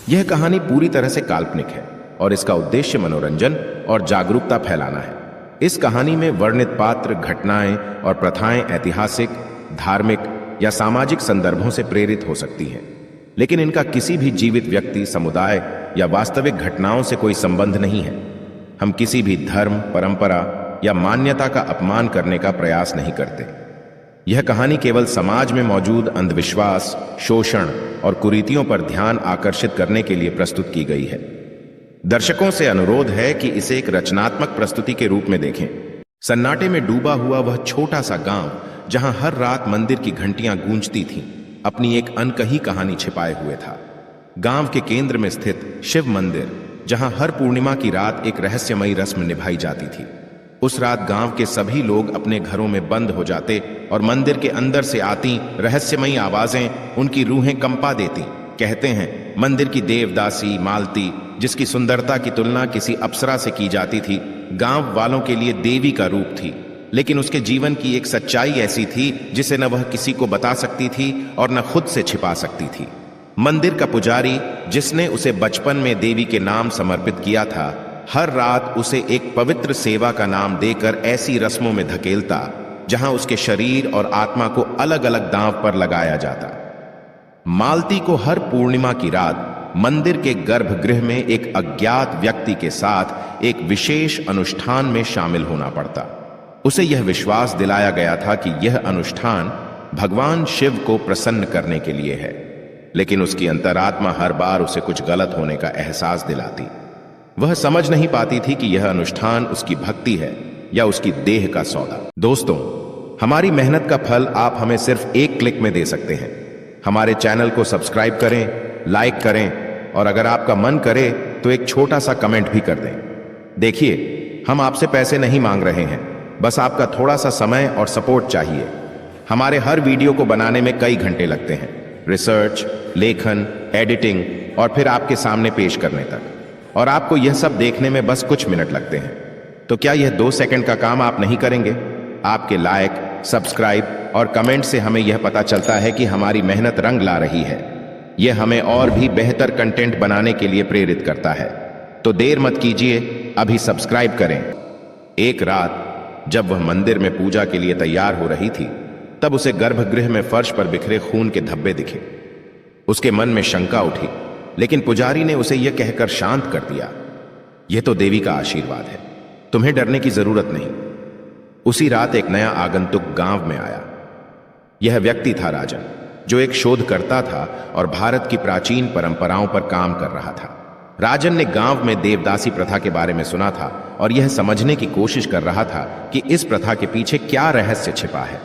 यह कहानी पूरी तरह से काल्पनिक है और इसका उद्देश्य मनोरंजन और जागरूकता फैलाना है। इस कहानी में वर्णित पात्र, घटनाएं और प्रथाएं ऐतिहासिक, धार्मिक या सामाजिक संदर्भों से प्रेरित हो सकती हैं, लेकिन इनका किसी भी जीवित व्यक्ति, समुदाय या वास्तविक घटनाओं से कोई संबंध नहीं है। हम किसी भी धर्म, परंपरा या मान्यता का अपमान करने का प्रयास नहीं करते। यह कहानी केवल समाज में मौजूद अंधविश्वास, शोषण और कुरीतियों पर ध्यान आकर्षित करने के लिए प्रस्तुत की गई है। दर्शकों से अनुरोध है कि इसे एक रचनात्मक प्रस्तुति के रूप में देखें। सन्नाटे में डूबा हुआ वह छोटा सा गांव, जहां हर रात मंदिर की घंटियां गूंजती थीं, अपनी एक अनकही कहानी छिपाए हुए था। गांव के केंद्र में स्थित शिव मंदिर, जहां हर पूर्णिमा की रात एक रहस्यमयी रस्म निभाई जाती थी। उस रात गांव के सभी लोग अपने घरों में बंद हो जाते और मंदिर के अंदर से आती रहस्यमयी आवाजें उनकी रूहें कंपा देती। कहते हैं, मंदिर की देवदासी मालती, जिसकी सुंदरता की तुलना किसी अप्सरा से की जाती थी, गांव वालों के लिए देवी का रूप थी। लेकिन उसके जीवन की एक सच्चाई ऐसी थी जिसे न वह किसी को बता सकती थी और न खुद से छिपा सकती थी। मंदिर का पुजारी, जिसने उसे बचपन में देवी के नाम समर्पित किया था, हर रात उसे एक पवित्र सेवा का नाम देकर ऐसी रस्मों में धकेलता जहां उसके शरीर और आत्मा को अलग अलग दांव पर लगाया जाता। मालती को हर पूर्णिमा की रात मंदिर के गर्भगृह में एक अज्ञात व्यक्ति के साथ एक विशेष अनुष्ठान में शामिल होना पड़ता। उसे यह विश्वास दिलाया गया था कि यह अनुष्ठान भगवान शिव को प्रसन्न करने के लिए है, लेकिन उसकी अंतरात्मा हर बार उसे कुछ गलत होने का एहसास दिलाती। वह समझ नहीं पाती थी कि यह अनुष्ठान उसकी भक्ति है या उसकी देह का सौदा। दोस्तों, हमारी मेहनत का फल आप हमें सिर्फ एक क्लिक में दे सकते हैं। हमारे चैनल को सब्सक्राइब करें, लाइक करें और अगर आपका मन करे तो एक छोटा सा कमेंट भी कर दें। देखिए, हम आपसे पैसे नहीं मांग रहे हैं, बस आपका थोड़ा सा समय और सपोर्ट चाहिए। हमारे हर वीडियो को बनाने में कई घंटे लगते हैं, रिसर्च, लेखन, एडिटिंग और फिर आपके सामने पेश करने तक, और आपको यह सब देखने में बस कुछ मिनट लगते हैं। तो क्या यह 2 सेकंड का काम आप नहीं करेंगे? आपके लाइक, सब्सक्राइब और कमेंट से हमें यह पता चलता है कि हमारी मेहनत रंग ला रही है। यह हमें और भी बेहतर कंटेंट बनाने के लिए प्रेरित करता है। तो देर मत कीजिए, अभी सब्सक्राइब करें। एक रात जब वह मंदिर में पूजा के लिए तैयार हो रही थी, तब उसे गर्भगृह में फर्श पर बिखरे खून के धब्बे दिखे। उसके मन में शंका उठी, लेकिन पुजारी ने उसे यह कहकर शांत कर दिया, यह तो देवी का आशीर्वाद है, तुम्हें डरने की जरूरत नहीं। उसी रात एक नया आगंतुक गांव में आया। यह व्यक्ति था राजन, जो एक शोधकर्ता था और भारत की प्राचीन परंपराओं पर काम कर रहा था। राजन ने गांव में देवदासी प्रथा के बारे में सुना था और यह समझने की कोशिश कर रहा था कि इस प्रथा के पीछे क्या रहस्य छिपा है।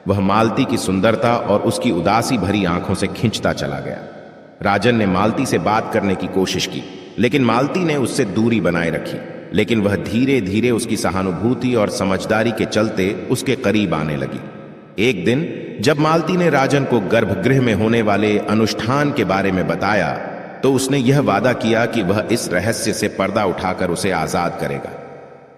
वह मालती की सुंदरता और उसकी उदासी भरी आंखों से खींचता चला गया। राजन ने मालती से बात करने की कोशिश की, लेकिन मालती ने उससे दूरी बनाए रखी। लेकिन वह धीरे धीरे उसकी सहानुभूति और समझदारी के चलते उसके करीब आने लगी। एक दिन जब मालती ने राजन को गर्भगृह में होने वाले अनुष्ठान के बारे में बताया, तो उसने यह वादा किया कि वह इस रहस्य से पर्दा उठाकर उसे आजाद करेगा।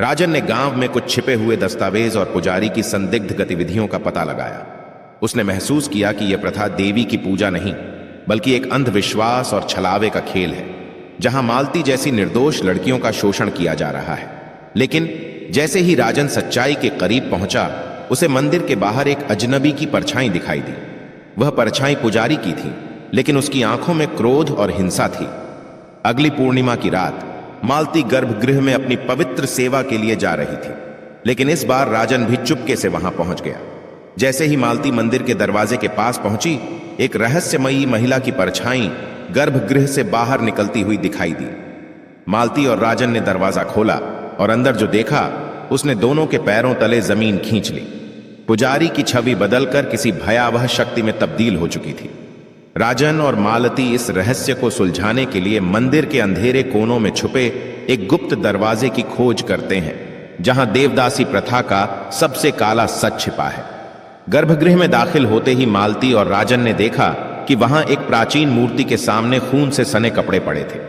राजन ने गांव में कुछ छिपे हुए दस्तावेज और पुजारी की संदिग्ध गतिविधियों का पता लगाया। उसने महसूस किया कि यह प्रथा देवी की पूजा नहीं, बल्कि एक अंधविश्वास और छलावे का खेल है, जहां मालती जैसी निर्दोष लड़कियों का शोषण किया जा रहा है। लेकिन जैसे ही राजन सच्चाई के करीब पहुंचा, उसे मंदिर के बाहर एक अजनबी की परछाई दिखाई दी। वह परछाई पुजारी की थी, लेकिन उसकी आंखों में क्रोध और हिंसा थी। अगली पूर्णिमा की रात मालती गर्भगृह में अपनी पवित्र सेवा के लिए जा रही थी, लेकिन इस बार राजन भी चुपके से वहां पहुंच गया। जैसे ही मालती मंदिर के दरवाजे के पास पहुंची, एक रहस्यमयी महिला की परछाई गर्भगृह से बाहर निकलती हुई दिखाई दी। मालती और राजन ने दरवाजा खोला और अंदर जो देखा, उसने दोनों के पैरों तले जमीन खींच ली। पुजारी की छवि बदलकर किसी भयावह शक्ति में तब्दील हो चुकी थी। राजन और मालती इस रहस्य को सुलझाने के लिए मंदिर के अंधेरे कोनों में छुपे एक गुप्त दरवाजे की खोज करते हैं, जहां देवदासी प्रथा का सबसे काला सच छिपा है। गर्भगृह में दाखिल होते ही मालती और राजन ने देखा कि वहां एक प्राचीन मूर्ति के सामने खून से सने कपड़े पड़े थे।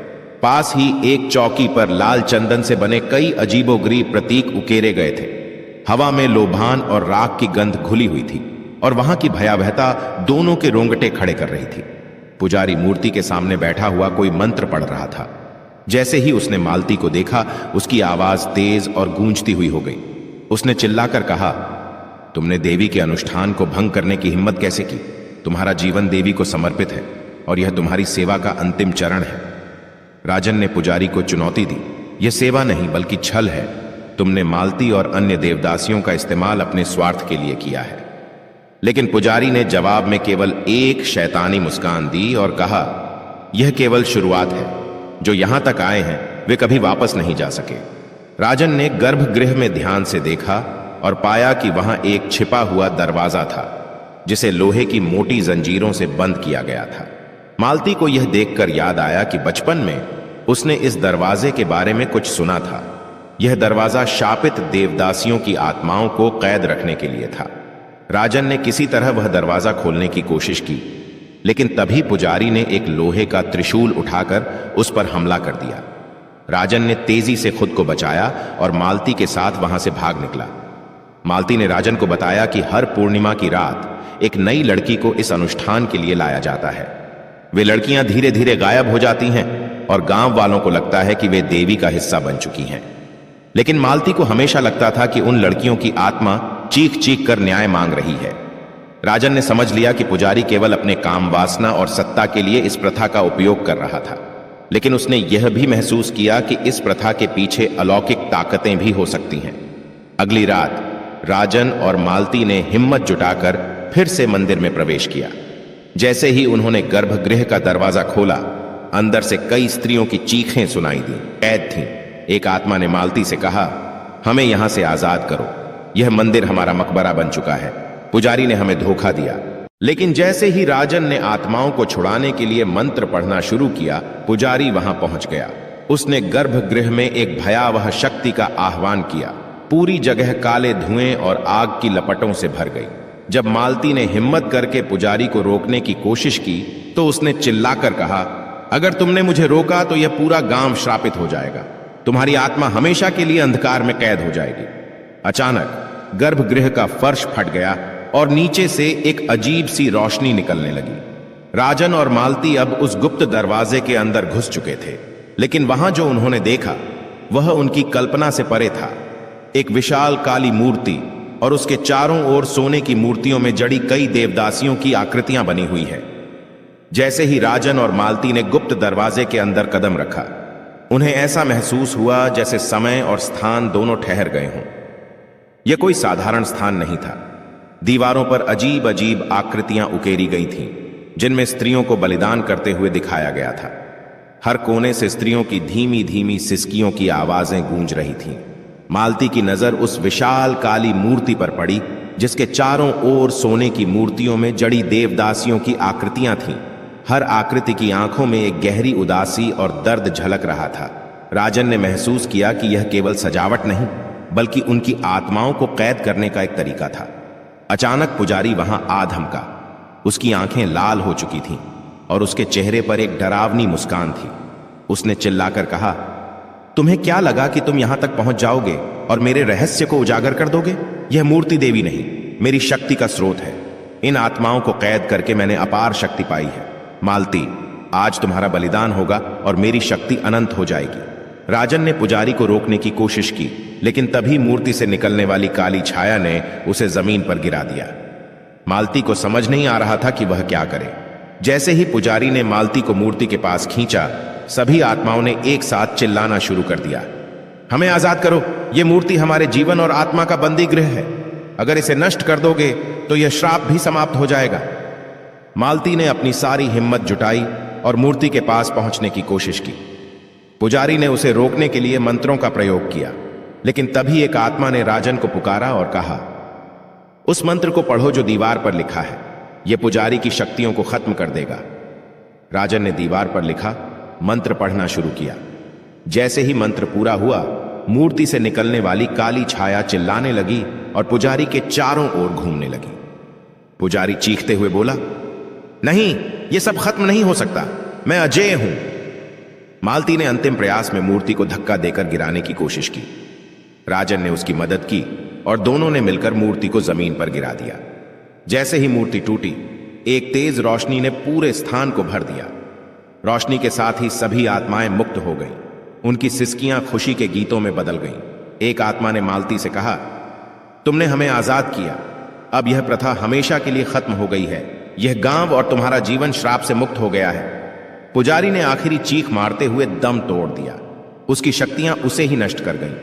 पास ही एक चौकी पर लाल चंदन से बने कई अजीबोगरीब प्रतीक उकेरे गए थे। हवा में लोभान और राख की गंध घुली हुई थी और वहां की भयावहता दोनों के रोंगटे खड़े कर रही थी। पुजारी मूर्ति के सामने बैठा हुआ कोई मंत्र पढ़ रहा था। जैसे ही उसने मालती को देखा, उसकी आवाज तेज और गूंजती हुई हो गई। उसने चिल्लाकर कहा, तुमने देवी के अनुष्ठान को भंग करने की हिम्मत कैसे की? तुम्हारा जीवन देवी को समर्पित है और यह तुम्हारी सेवा का अंतिम चरण है। राजन ने पुजारी को चुनौती दी, यह सेवा नहीं बल्कि छल है। तुमने मालती और अन्य देवदासियों का इस्तेमाल अपने स्वार्थ के लिए किया है। लेकिन पुजारी ने जवाब में केवल एक शैतानी मुस्कान दी और कहा, यह केवल शुरुआत है। जो यहां तक आए हैं वे कभी वापस नहीं जा सके। राजन ने गर्भगृह में ध्यान से देखा और पाया कि वहां एक छिपा हुआ दरवाजा था जिसे लोहे की मोटी जंजीरों से बंद किया गया था। मालती को यह देखकर याद आया कि बचपन में उसने इस दरवाजे के बारे में कुछ सुना था। यह दरवाजा शापित देवदासियों की आत्माओं को कैद रखने के लिए था। राजन ने किसी तरह वह दरवाजा खोलने की कोशिश की, लेकिन तभी पुजारी ने एक लोहे का त्रिशूल उठाकर उस पर हमला कर दिया। राजन ने तेजी से खुद को बचाया और मालती के साथ वहां से भाग निकला। मालती ने राजन को बताया कि हर पूर्णिमा की रात एक नई लड़की को इस अनुष्ठान के लिए लाया जाता है। वे लड़कियां धीरे धीरे गायब हो जाती हैं और गांव वालों को लगता है कि वे देवी का हिस्सा बन चुकी हैं। लेकिन मालती को हमेशा लगता था कि उन लड़कियों की आत्मा चीख चीख कर न्याय मांग रही है। राजन ने समझ लिया कि पुजारी केवल अपने काम वासना और सत्ता के लिए इस प्रथा का उपयोग कर रहा था, लेकिन उसने यह भी महसूस किया कि इस प्रथा के पीछे अलौकिक ताकतें भी हो सकती हैं। अगली रात राजन और मालती ने हिम्मत जुटाकर फिर से मंदिर में प्रवेश किया। जैसे ही उन्होंने गर्भगृह का दरवाजा खोला, अंदर से कई स्त्रियों की चीखें सुनाई दी, कैद थीं। एक आत्मा ने मालती से कहा, हमें यहां से आजाद करो, यह मंदिर हमारा मकबरा बन चुका है। पुजारी ने हमें धोखा दिया। लेकिन जैसे ही राजन ने आत्माओं को छुड़ाने के लिए मंत्र पढ़ना शुरू किया, पुजारी वहां पहुंच गया। उसने गर्भगृह में एक भयावह शक्ति का आह्वान किया। पूरी जगह काले धुएं और आग की लपटों से भर गई। जब मालती ने हिम्मत करके पुजारी को रोकने की कोशिश की तो उसने चिल्लाकर कहा, अगर तुमने मुझे रोका तो यह पूरा गांव श्रापित हो जाएगा। तुम्हारी आत्मा हमेशा के लिए अंधकार में कैद हो जाएगी। अचानक गर्भगृह का फर्श फट गया और नीचे से एक अजीब सी रोशनी निकलने लगी। राजन और मालती अब उस गुप्त दरवाजे के अंदर घुस चुके थे, लेकिन वहां जो उन्होंने देखा वह उनकी कल्पना से परे था। एक विशाल काली मूर्ति और उसके चारों ओर सोने की मूर्तियों में जड़ी कई देवदासियों की आकृतियां बनी हुई है। जैसे ही राजन और मालती ने गुप्त दरवाजे के अंदर कदम रखा, उन्हें ऐसा महसूस हुआ जैसे समय और स्थान दोनों ठहर गए हों। यह कोई साधारण स्थान नहीं था। दीवारों पर अजीब अजीब आकृतियां उकेरी गई थीं, जिनमें स्त्रियों को बलिदान करते हुए दिखाया गया था। हर कोने से स्त्रियों की धीमी धीमी सिसकियों की आवाजें गूंज रही थीं। मालती की नजर उस विशाल काली मूर्ति पर पड़ी, जिसके चारों ओर सोने की मूर्तियों में जड़ी देवदासियों की आकृतियां थीं। हर आकृति की आंखों में एक गहरी उदासी और दर्द झलक रहा था। राजन ने महसूस किया कि यह केवल सजावट नहीं, बल्कि उनकी आत्माओं को कैद करने का एक तरीका था। अचानक पुजारी वहां आ धमका। उसकी आंखें लाल हो चुकी थीं और उसके चेहरे पर एक डरावनी मुस्कान थी। उसने चिल्लाकर कहा, तुम्हें क्या लगा कि तुम यहां तक पहुंच जाओगे और मेरे रहस्य को उजागर कर दोगे? यह मूर्ति देवी नहीं, मेरी शक्ति का स्रोत है। इन आत्माओं को कैद करके मैंने अपार शक्ति पाई है। मालती, आज तुम्हारा बलिदान होगा और मेरी शक्ति अनंत हो जाएगी। राजन ने पुजारी को रोकने की कोशिश की, लेकिन तभी मूर्ति से निकलने वाली काली छाया ने उसे जमीन पर गिरा दिया। मालती को समझ नहीं आ रहा था कि वह क्या करे। जैसे ही पुजारी ने मालती को मूर्ति के पास खींचा, सभी आत्माओं ने एक साथ चिल्लाना शुरू कर दिया, हमें आजाद करो, यह मूर्ति हमारे जीवन और आत्मा का बंदी गृह है। अगर इसे नष्ट कर दोगे तो यह श्राप भी समाप्त हो जाएगा। मालती ने अपनी सारी हिम्मत जुटाई और मूर्ति के पास पहुंचने की कोशिश की। पुजारी ने उसे रोकने के लिए मंत्रों का प्रयोग किया, लेकिन तभी एक आत्मा ने राजन को पुकारा और कहा, उस मंत्र को पढ़ो जो दीवार पर लिखा है, यह पुजारी की शक्तियों को खत्म कर देगा। राजन ने दीवार पर लिखा मंत्र पढ़ना शुरू किया। जैसे ही मंत्र पूरा हुआ, मूर्ति से निकलने वाली काली छाया चिल्लाने लगी और पुजारी के चारों ओर घूमने लगी। पुजारी चीखते हुए बोला, नहीं, यह सब खत्म नहीं हो सकता, मैं अजेय हूं। मालती ने अंतिम प्रयास में मूर्ति को धक्का देकर गिराने की कोशिश की। राजन ने उसकी मदद की और दोनों ने मिलकर मूर्ति को जमीन पर गिरा दिया। जैसे ही मूर्ति टूटी, एक तेज रोशनी ने पूरे स्थान को भर दिया। रोशनी के साथ ही सभी आत्माएं मुक्त हो गईं। उनकी सिसकियां खुशी के गीतों में बदल गईं। एक आत्मा ने मालती से कहा, तुमने हमें आजाद किया, अब यह प्रथा हमेशा के लिए खत्म हो गई है। यह गांव और तुम्हारा जीवन श्राप से मुक्त हो गया है। पुजारी ने आखिरी चीख मारते हुए दम तोड़ दिया। उसकी शक्तियां उसे ही नष्ट कर गईं।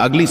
अगली